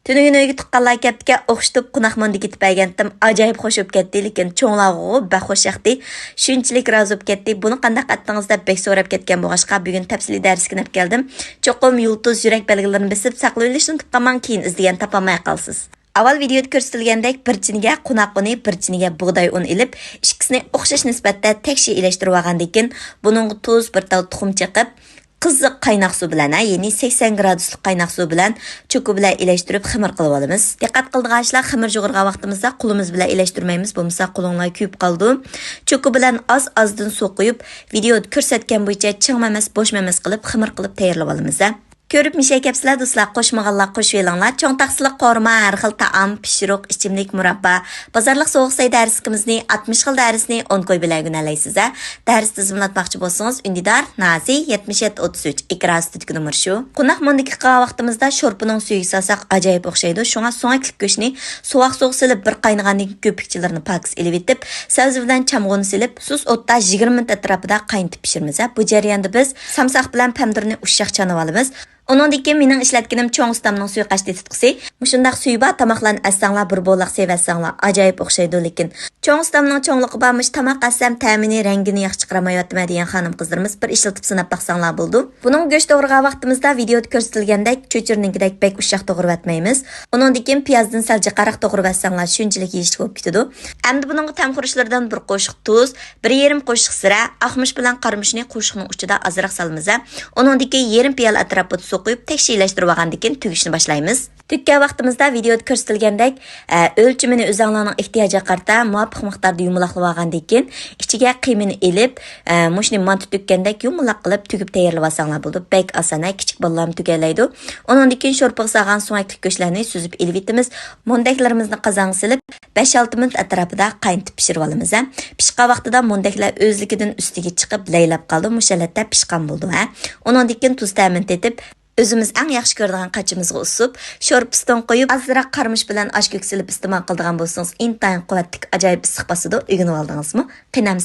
Tünügün öygü tuqqanlar keptike oxşitib qunaqmonda ketib bergandim. Ajoyib xo'sh o'p ketdi, lekin cho'nglarg'u baxo'sh yaxdi. Shunchalik rozi o'p ketdi. Buni qanday qatdingiz deb bek so'rab ketgan bo'g'ashqa bugun tafsiliy darsga kirib keldim. Cho'qim yulduz yurak belgilarini besib saqlab olishni tutqaman keyin izdegan topolmay qolsiz. Avval videoda ko'rsatilgandek bir chiniga qunaq uni, bir chiniga bug'doy un ilib, ikkisini o'xshash nisbatda tekshi ilashtirib olgandan keyin buning tuz, bir tal tuxum chiqib, qiziq qaynoq suv bilan, ya'ni 80 graduslik qaynoq suv bilan cho'ki bilan ilashtirib ximir qilib olamiz. Diqqat qildiganlar, ximir jug'irgan vaqtimizda qo'limiz bilan ilashtirmaymiz, bo'lmasa qo'linglar kuyib qoldi. Cho'ki bilan oz-ozdan suv quyib, videoda ko'rsatgan bo'yicha chingmamas, bo'shmamas qilib ximir qilib tayyorlab olamiz. Ko'rib mishay kapsizlar do'stlar, qo'shmaganlar qo'shib elinglar. Cho'ng taqsiliq qorma, har xil taom, pishiriq, ichimlik, murabba, bozorlik sovuq say darskimizni 60 xil darsni 10 qo'y bilan gunalaysiz. Dars tizimlatmoqchi bo'lsangiz, Undidar Nazi 7733 ekran ustidagi nomer shu. Qunaq mondagi qilgan vaqtimizda sho'rpining suyiga solsak ajoyib o'xshaydi. Shunga so'ngaklik go'shtni sovuq silib bir qaynagandan ko'pikchilarini pakis elib etib, sabzi bilan chamg'uni silib, suz o'tda 20 minut atrofida qaynatib pishiramiz. Bu jarayonda biz samsaq bilan pomidorni ushshaq chanib olamiz. Onundan keyin mening ishlatganim cho'ng ustamning suyiqash tetitqisi. Mushundaq suyba tomoqlarni assanglar bir bo'liq sevassanglar ajoyib o'xshaydi, lekin cho'ng ustamning cho'ngligi bormish tomoq assam ta'mini, rangini yaxshi chiqaramayotma degan xonim qizlarimiz bir ishlatib sinab baqsanglar bo'ldi. Buning go'sht to'g'rigan vaqtimizda videoda ko'rsatilgandek cho'chirninkidek bek ushshaq to'g'rib atmaymiz. Onundan keyin piyozdan salji qaraq to'g'rib assanglar shunchalik yeyishlik bo'lib ketadi. Endi buning tam xurishlaridan bir qo'shiq tuz, 1,5 qo'shiq sira, ahmish bilan qarmishni qo'shiqning uchida azroq salmiz. Onundan keyin yarim piyola atrofida qo'yib tekshirlashtirib olgandan keyin tugishni boshlaymiz. Tuggan vaqtimizda videoda ko'rsatilgandek o'lchimini o'zinglarning ehtiyojiga qarata muvofiq miqdorda yumaloqlab olgandan keyin ichiga qiymini elib, mushni mantib tuggandek yumaloq qilib tugib tayyorlab olsanglar bo'ldi. Bek osona, kichik bolalar tugallaydi. Undan keyin sho'rpiq solgan so'ngaklik go'shtlarni suzib elib etamiz. Mondaklarimizni qozonga silib 5-6 minut atrofida qaynatib pishirib olamiz. Pishgan vaqtida mondaklar o'zligidan ustiga chiqib laylab qoldi. Mushalatda pishgan bo'ldi. Undan keyin tuz ta'min etib o'zimiz eng yaxshi ko'radigan qachimizga usib, sho'rpiston qo'yib, azroq qarmish bilan osh ko'ksilib iste'mol qiladigan bo'lsangiz, intayin quvvatli ajoyib issiq bosidi o'rganib oldingizmi? Qiynamiz